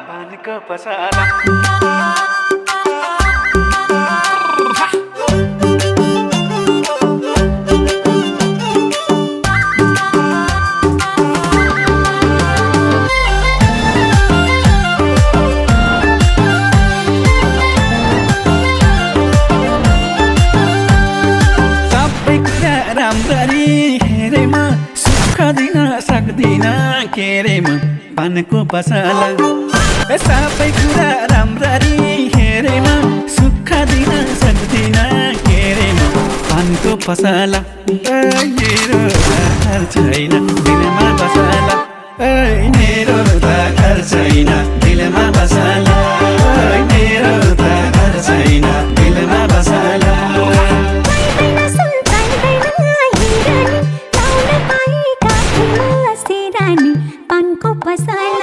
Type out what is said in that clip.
पानको पसला राम्ररी हेरेमा सुख दिन सक्दिन केरेमा पानको पसला सबै कुरा राम्ररी हेरेमा सुख दिन सक्दिन केरेमा पानको पसला मेरो घर छैन दिलमा बसला मेरो घर छैन दिलमा बसला मेरो घर छैन दिलमा बसला पानको पसला